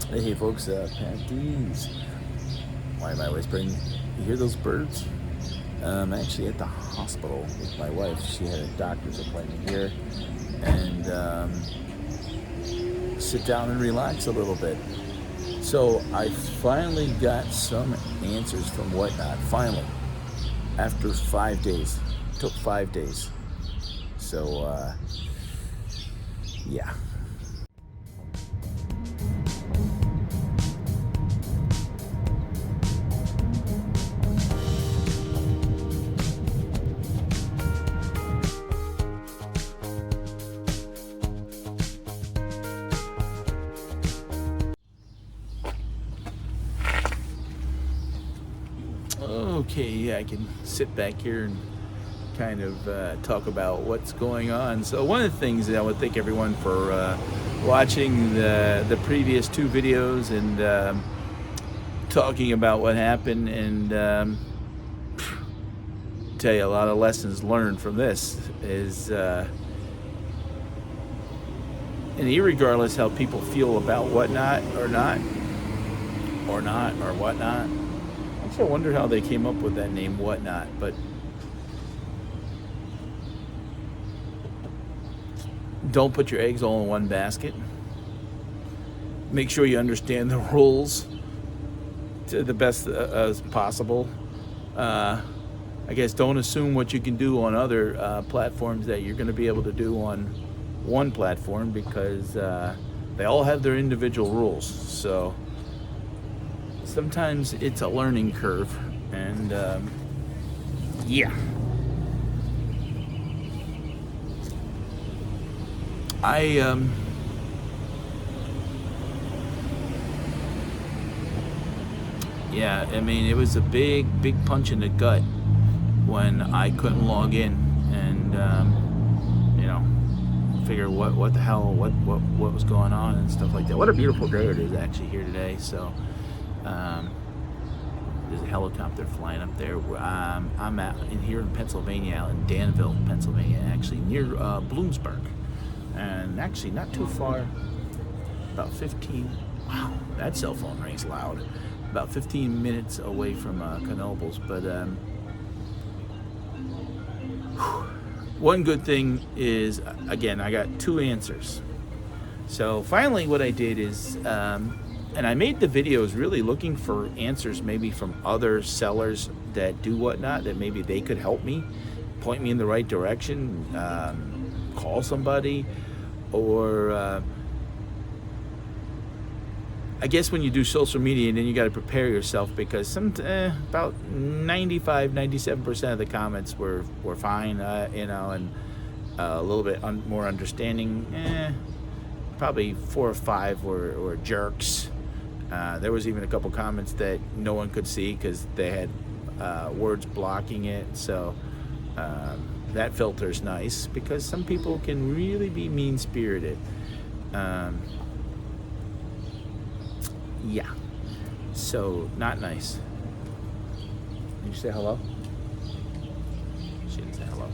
Hey folks, Patdees. Why am I whispering? You hear those birds? I'm actually at the hospital with my wife. She had a doctor's appointment here, and sit down and relax a little bit. So I finally got some answers from Whatnot. Finally, after 5 days. It took 5 days. So yeah. Okay, yeah, I can sit back here and kind of talk about what's going on. So one of the things that I would thank everyone for watching the previous two videos and talking about what happened, and tell you a lot of lessons learned from this is and irregardless how people feel about whatnot or whatnot. Actually, I wonder how they came up with that name, Whatnot, but don't put your eggs all in one basket. Make sure you understand the rules to the best as possible. I guess don't assume what you can do on other platforms that you're going to be able to do on one platform, because they all have their individual rules. So sometimes it's a learning curve, and yeah. Yeah, I mean, it was a big punch in the gut when I couldn't log in, and figure what the hell, what was going on and stuff like that. What a beautiful day it is actually here today. So there's a helicopter flying up there. I'm here in Pennsylvania, out in Danville, Pennsylvania, actually near Bloomsburg, and actually not too far, about 15. Wow, that cell phone rings loud. About 15 minutes away from Knoebels, but one good thing is, again, I got two answers. So finally what I did is, and I made the videos really looking for answers maybe from other sellers that do Whatnot, that maybe they could help me, point me in the right direction, call somebody, or I guess when you do social media, then you got to prepare yourself, because about 95-97% of the comments were fine, and a little bit more understanding. Probably 4 or 5 were jerks. There was even a couple comments that no one could see because they had words blocking it. So that filter's nice, because some people can really be mean-spirited. Yeah, so not nice. Did you say hello? She didn't say hello.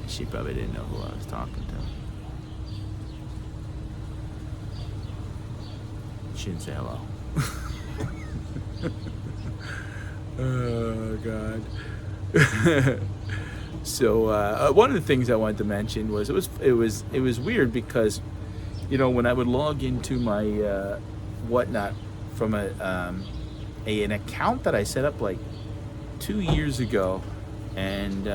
She probably didn't know who I was talking to. She didn't say hello. Oh God. So one of the things I wanted to mention was it was weird, because when I would log into my Whatnot from an account that I set up like 2 years ago, and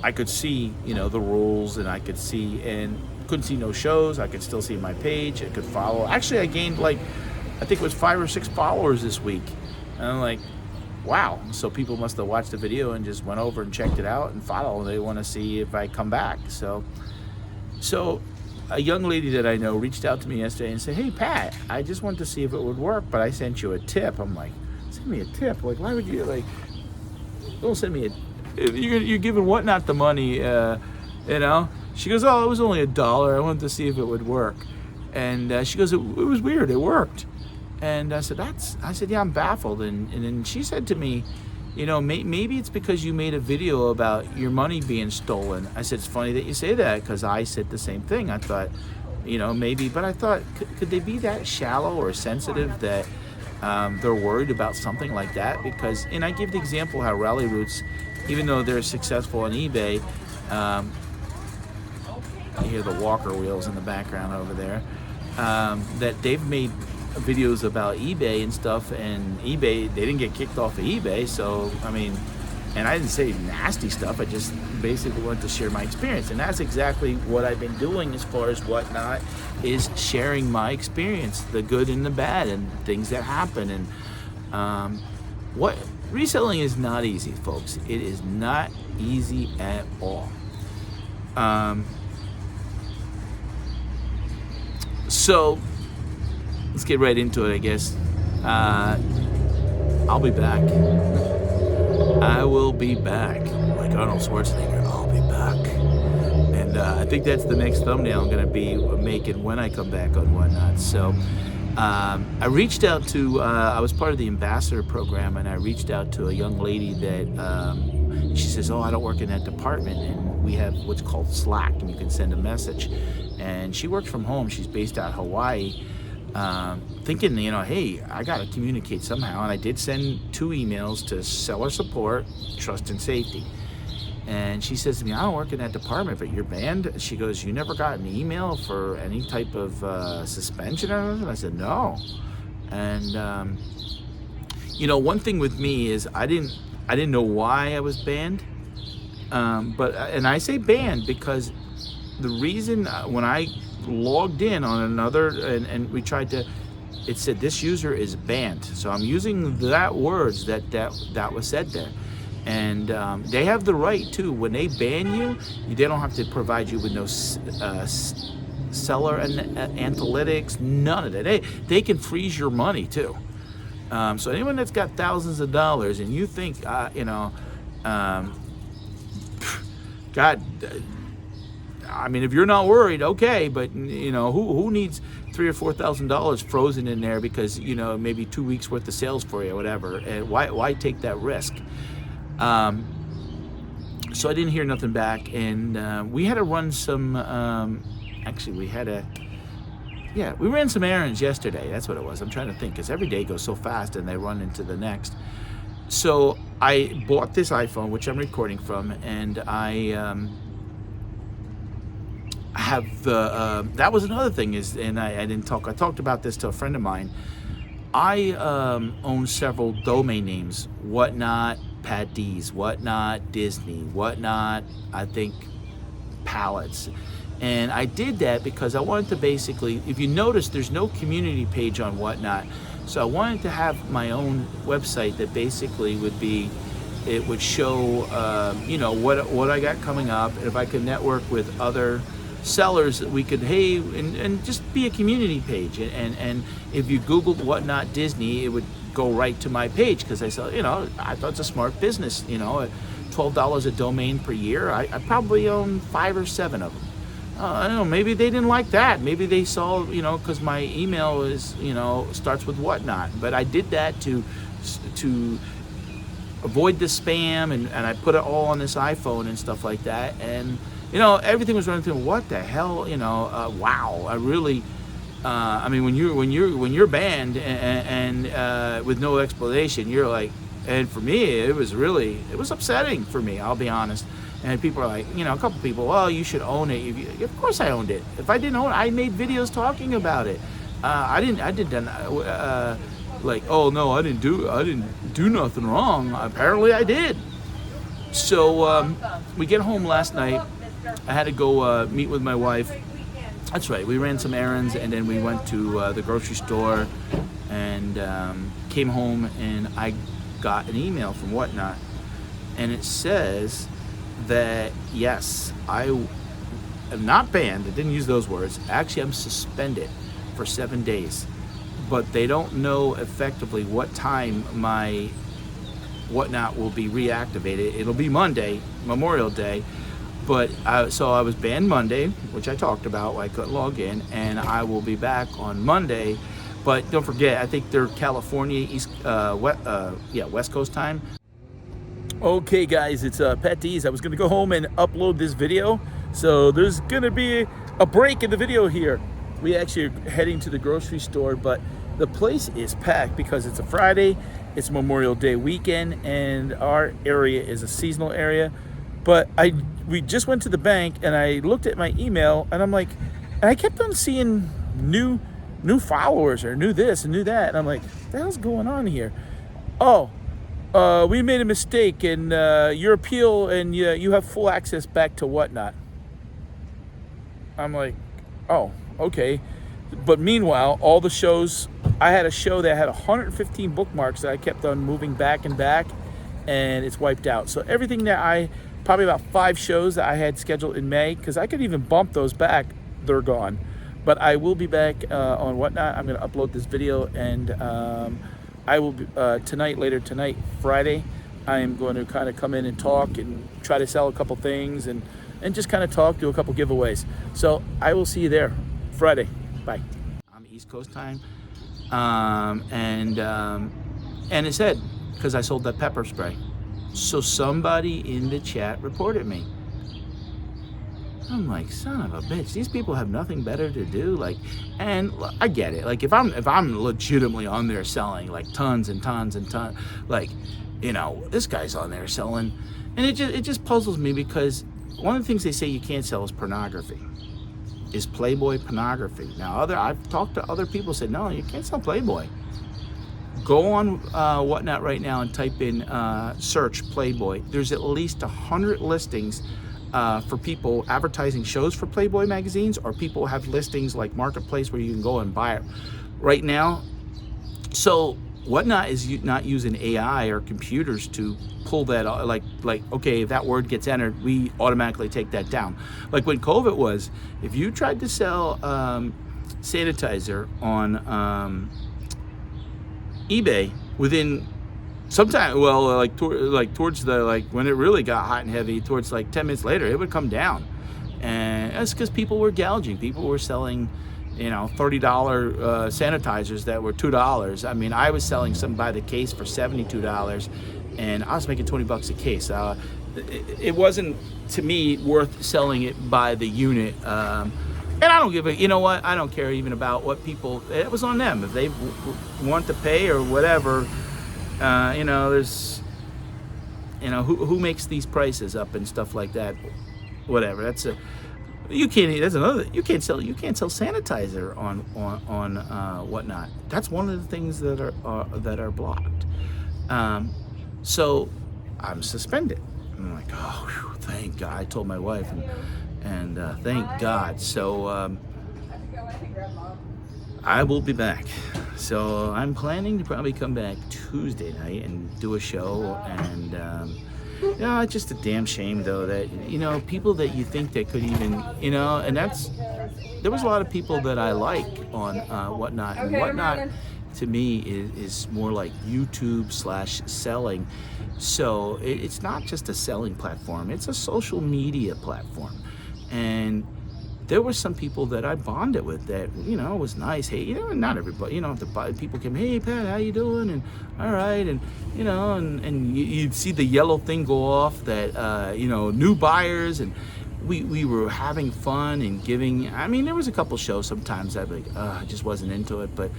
I could see the rules, and I could see, and couldn't see no shows. I could still see my page. I could follow. Actually, I gained I think it was 5 or 6 followers this week, and I'm like, wow. So people must have watched the video and just went over and checked it out and follow. They want to see if I come back. So a young lady that I know reached out to me yesterday and said, "Hey Pat, I just wanted to see if it would work, but I sent you a tip." I'm like, "Send me a tip? Like, why would you, don't send me you're giving Whatnot the money, She goes, "Oh, it was only $1. I wanted to see if it would work." And she goes, it was weird, it worked. And I said, yeah, I'm baffled. And then she said to me, maybe it's because you made a video about your money being stolen. I said, it's funny that you say that, because I said the same thing. I thought, maybe, but I thought, could they be that shallow or sensitive that they're worried about something like that? Because, and I give the example how Rally Roots, even though they're successful on eBay, I hear the walker wheels in the background over there, that they've made videos about eBay and stuff, and eBay, they didn't get kicked off of eBay. So I mean, and I didn't say nasty stuff, I just basically wanted to share my experience, and that's exactly what I've been doing as far as Whatnot, is sharing my experience, the good and the bad, and things that happen. And what reselling is not easy, folks. It is not easy at all. So let's get right into it, I guess. I'll be back. I will be back. Like Arnold Schwarzenegger, I'll be back. And I think that's the next thumbnail I'm going to be making when I come back on Whatnot. So I reached out to, I was part of the ambassador program, and I reached out to a young lady that, she says, oh, I don't work in that department, and we have what's called Slack, and you can send a message. And she works from home. She's based out of Hawaii. Thinking, hey, I got to communicate somehow. And I did send 2 emails to seller support, trust and safety. And she says to me, I don't work in that department, but you're banned. She goes, you never got an email for any type of suspension or anything? I said, no. And, one thing with me is I didn't know why I was banned. And I say banned because the reason when I logged in on another, and we tried to, it said this user is banned. So I'm using that words that was said there. And they have the right to, when they ban you, they don't have to provide you with no seller analytics, none of that. They can freeze your money too. So anyone that's got thousands of dollars and you think, God, I mean, if you're not worried, okay, but who needs $3,000 or $4,000 frozen in there because maybe 2 weeks worth of sales for you or whatever? And why take that risk? So I didn't hear nothing back, and we had to run some. Actually, we ran some errands yesterday. That's what it was. I'm trying to think, because every day goes so fast, and they run into the next. So I bought this iPhone, which I'm recording from, and I have the that was another thing is, and I talked about this to a friend of mine. I own several domain names: Whatnot, Patdees, Whatnot, Disney, Whatnot, I think Pallets. And I did that because I wanted to basically, if you notice, there's no community page on Whatnot. So I wanted to have my own website that basically would be, it would show, what I got coming up. And if I could network with other sellers, we could, and just be a community page. And if you Googled Whatnot Disney, it would go right to my page, because I said, I thought it's a smart business. At $12 a domain per year, I probably own 5 or 7 of them. I don't know, maybe they didn't like that. Maybe they saw, because my email is, starts with Whatnot. But I did that to avoid the spam, and I put it all on this iPhone and stuff like that. And, everything was running through. What the hell, wow. I really, when you're banned and with no explanation, you're like, and for me, it was upsetting for me, I'll be honest. And people are like, a couple people, well, you should own it. Of course I owned it. If I didn't own it, I made videos talking about it. I didn't like, oh no, I didn't do nothing wrong. Apparently I did. So we get home last night. I had to go meet with my wife. That's right. We ran some errands, and then we went to the grocery store, and came home, and I got an email from Whatnot, and it says that yes, I am not banned. I didn't use those words. Actually, I'm suspended for 7 days, but they don't know effectively what time my Whatnot will be reactivated. It'll be Monday, Memorial Day, but so I was banned Monday, which I talked about. I couldn't log in, and I will be back on Monday. But don't forget, I think they're California West Coast time. Okay, guys, it's Patdees. I was going to go home and upload this video, so there's going to be a break in the video here. We actually are heading to the grocery store, but the place is packed because it's a Friday, it's Memorial Day weekend, and our area is a seasonal area. But we just went to the bank, and I looked at my email, and I'm like, and I kept on seeing new followers or new this and new that, and I'm like, what the hell's going on here? Oh. We made a mistake, and your appeal, and you have full access back to whatnot. I'm like, oh, okay. But meanwhile, all the shows, I had a show that had 115 bookmarks that I kept on moving back and back, and it's wiped out. So everything that probably about 5 shows that I had scheduled in May, because I could even bump those back, they're gone. But I will be back on whatnot. I'm going to upload this video, and I will be later tonight, Friday, I am going to kind of come in and talk and try to sell a couple things and just kind of talk, do a couple giveaways. So I will see you there Friday. Bye. I'm East Coast time, and it said, because I sold that pepper spray. So somebody in the chat reported me. I'm like, son of a bitch, these people have nothing better to do. Like, and I get it. Like, if I'm legitimately on there selling like tons and tons and tons, like, you know, this guy's on there selling, and it just puzzles me, because one of the things they say you can't sell is pornography, is Playboy pornography. Now, I've talked to other people, said, no, you can't sell Playboy. Go on whatnot right now and type in search Playboy. There's at least 100 listings for people advertising shows for Playboy magazines, or people have listings like Marketplace where you can go and buy it right now. So whatnot is not using AI or computers to pull that, like okay, if that word gets entered, we automatically take that down. Like when COVID was, if you tried to sell sanitizer on eBay, within sometime, well, towards the, when it really got hot and heavy, towards 10 minutes later, it would come down. And that's because people were gouging. People were selling, $30 sanitizers that were $2. I mean, I was selling some by the case for $72, and I was making $20 a case. It wasn't, to me, worth selling it by the unit. And I don't give a, you know what, I don't care even about what people, it was on them. If they want to pay or whatever, there's, who makes these prices up and stuff like that, whatever. That's you can't sell sanitizer on whatnot. That's one of the things that are blocked. So I'm suspended. I'm like, oh, whew, thank God. I told my wife, and thank God. So I will be back. So I'm planning to probably come back Tuesday night and do a show. And it's just a damn shame, though, that people that you think that could even and there was a lot of people that I like on whatnot, and whatnot to me is more like YouTube/selling. So it's not just a selling platform, it's a social media platform. And there were some people that I bonded with that, was nice. Hey, not everybody, people came, hey, Pat, how you doing? And all right. And, and you'd see the yellow thing go off that, new buyers. And we were having fun and giving. I mean, there was a couple shows sometimes I'd be like, I just wasn't into it. But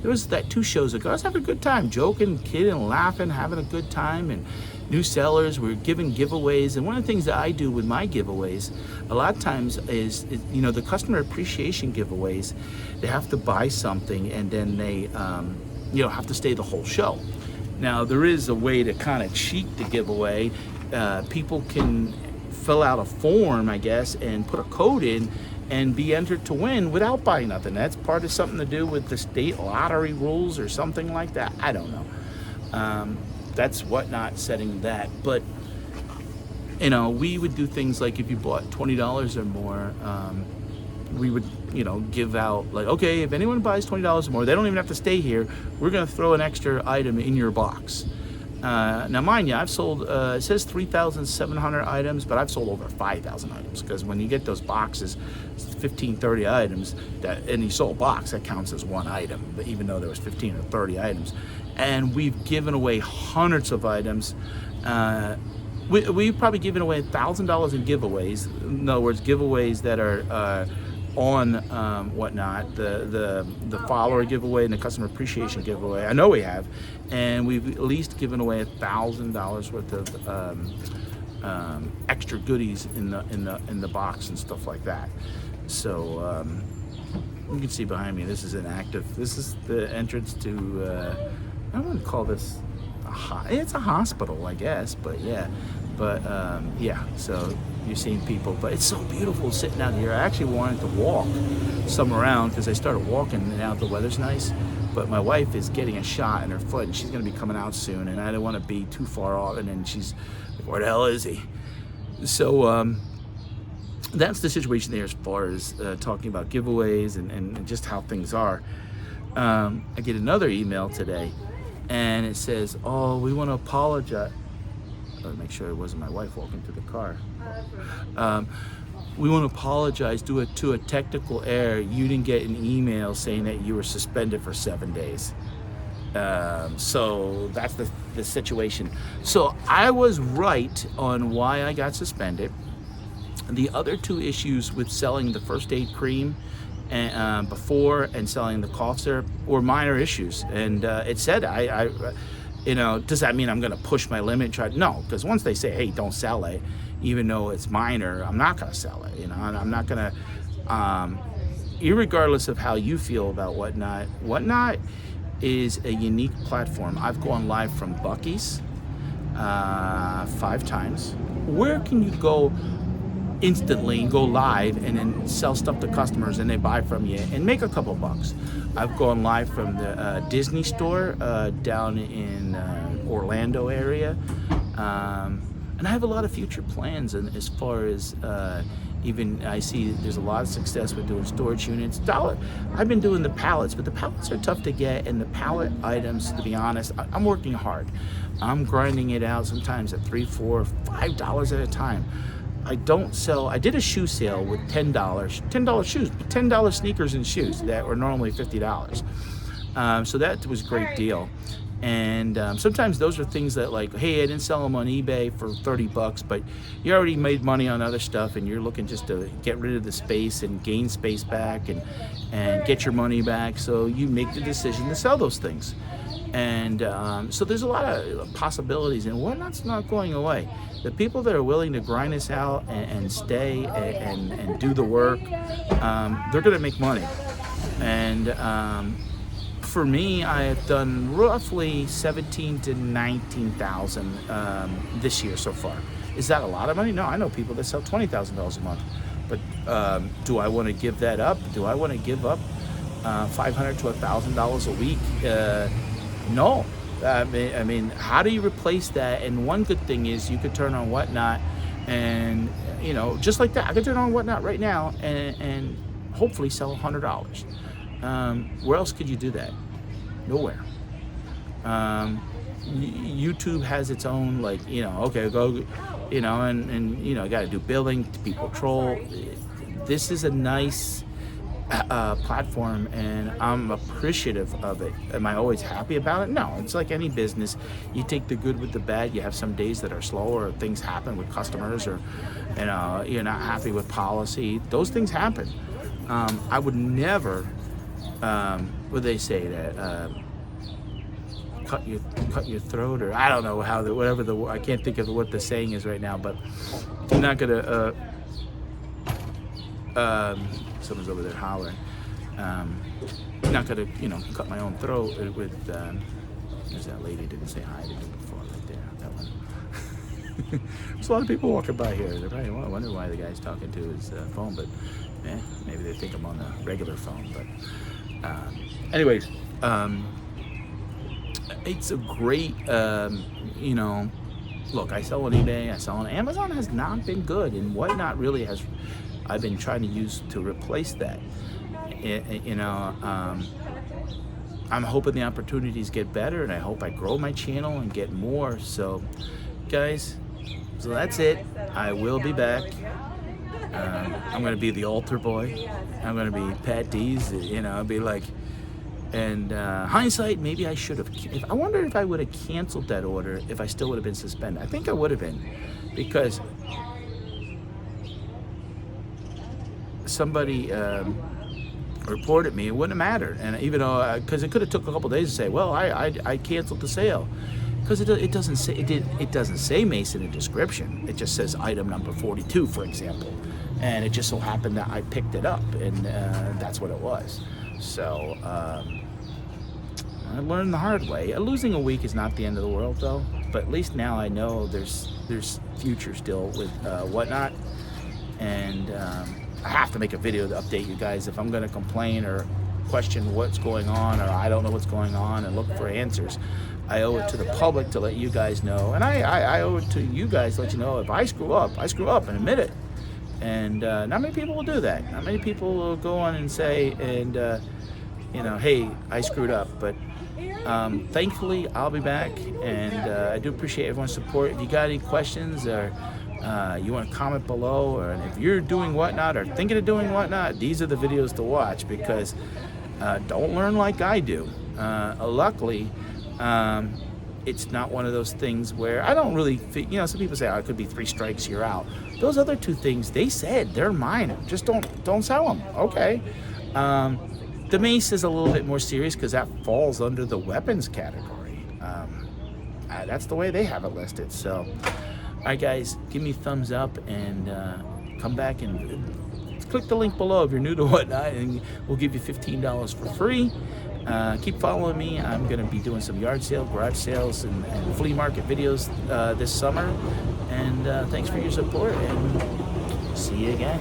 there was that 2 shows ago, I was having a good time, joking, kidding, laughing, having a good time. And new sellers, we're giving giveaways. And one of the things that I do with my giveaways a lot of times is the customer appreciation giveaways. They have to buy something, and then they have to stay the whole show. Now, there is a way to kind of cheat the giveaway. People can fill out a form, I guess, and put a code in and be entered to win without buying nothing. That's part of something to do with the state lottery rules or something like that. I don't know. That's whatnot setting that. But we would do things like, if you bought $20 or more, we would give out, okay, if anyone buys $20 or more, they don't even have to stay here, we're going to throw an extra item in your box. Now, mind you, I've sold, it says 3,700 items, but I've sold over 5,000 items, because when you get those boxes, 15, 30 items, and you sold a box, that counts as one item, but even though there was 15 or 30 items. and we've given away hundreds of items. We've probably given away $1,000 in giveaways. In other words, giveaways that are on whatnot, the follower giveaway and the customer appreciation giveaway. I know we have, and we've at least given away $1,000 worth of extra goodies in the box and stuff like that. So you can see behind me, this is this is the entrance to, I wouldn't call this it's a hospital, I guess, but yeah. But yeah, so you're seeing people, but it's so beautiful sitting out here. I actually wanted to walk some around because I started walking, and now the weather's nice. But my wife is getting a shot in her foot, and she's going to be coming out soon, and I don't want to be too far off. And then she's like, "Where the hell is he?" So that's the situation there as far as talking about giveaways and just how things are. I get another email today, and it says, "Oh, we want to apologize." Make sure it wasn't my wife walking to the car. We want to apologize due to a technical error. You didn't get an email saying that you were suspended for 7 days. So that's the situation. So I was right on why I got suspended. The other two issues with selling the first aid cream and before and selling the cough syrup were minor issues. And it said does that mean I'm going to push my limit? No, because once they say, hey, don't sell it, even though it's minor, I'm not going to sell it. And I'm not going to, irregardless of how you feel about Whatnot is a unique platform. I've gone live from Buc-ee's 5 times. Where can you go instantly and go live and then sell stuff to customers and they buy from you and make a couple bucks? I've gone live from the Disney store down in Orlando area, and I have a lot of future plans. And as far as even I see there's a lot of success with doing storage units. I've been doing the pallets, but the pallets are tough to get, and the pallet items, to be honest, I'm working hard. I'm grinding it out sometimes at $3, $4, $5 at a time. I don't sell. I did a shoe sale with $10 shoes, $10 sneakers and shoes that were normally $50. So that was a great deal. And sometimes those are things that, like, hey, I didn't sell them on eBay for $30, but you already made money on other stuff, and you're looking just to get rid of the space and gain space back and get your money back. So you make the decision to sell those things. And so there's a lot of possibilities, and Whatnot's not going away. The people that are willing to grind this out and stay and do the work, they're going to make money. And for me, I have done roughly 17 to 19,000 this year so far. Is that a lot of money? No, I know people that sell $20,000 a month. But do I want to give that up? Do I want to give up $500 to $1,000 a week? No. I mean, how do you replace that? And one good thing is you could turn on Whatnot, and just like that, I could turn on Whatnot right now and hopefully sell $100. Where else could you do that? Nowhere. YouTube has its own, okay, go, and got to do billing, people troll. This is a nice platform, and I'm appreciative of it. Am I always happy about it? No. It's like any business. You take the good with the bad. You have some days that are slower, or things happen with customers, or you're not happy with policy. Those things happen. I would never, would they say that, cut your throat, or I don't know how I can't think of what the saying is right now, but I'm not gonna someone's over there hollering. Not gonna cut my own throat with there's that lady didn't say hi to me before right there, that one. There's a lot of people walking by here. They're probably wondering why the guy's talking to his phone, but maybe they think I'm on the regular phone. But anyways, it's a great, look, I sell on eBay, I sell on Amazon. Has not been good, and Whatnot really has. I've been trying to use to replace that. I'm hoping the opportunities get better, and I hope I grow my channel and get more. So, guys, so that's it. I will be back. I'm going to be the altar boy. I'm going to be Patdees. I'll be like, And hindsight, maybe I should have. I wonder if I would have canceled that order if I still would have been suspended. I think I would have been, because somebody reported me. It wouldn't have mattered, and even though because it could have took a couple days to say, well, I canceled the sale, because it doesn't say it doesn't say Mace in the description. It just says item number 42, for example, and it just so happened that I picked it up, and that's what it was. So I learned the hard way. Losing a week is not the end of the world, though. But at least now I know there's future still with Whatnot, and I have to make a video to update you guys. If I'm going to complain or question what's going on, or I don't know what's going on and look for answers, I owe it to the public to let you guys know, and I owe it to you guys to let you know if I screw up and admit it. And not many people will do that. Not many people will go on and say, and hey, I screwed up. But thankfully, I'll be back, and I do appreciate everyone's support. If you got any questions, or you want to comment below, or if you're doing Whatnot or thinking of doing Whatnot, these are the videos to watch, because don't learn like I do. Luckily, it's not one of those things where I don't really, some people say, oh, it could be 3 strikes, you're out. Those other 2 things, they said they're minor. Just don't sell them. Okay. The mace is a little bit more serious because that falls under the weapons category. That's the way they have it listed. So, all right, guys, give me a thumbs up, and come back and click the link below if you're new to Whatnot, and we'll give you $15 for free. Keep following me. I'm going to be doing some yard sale, garage sales, and flea market videos this summer. And thanks for your support, and see you again.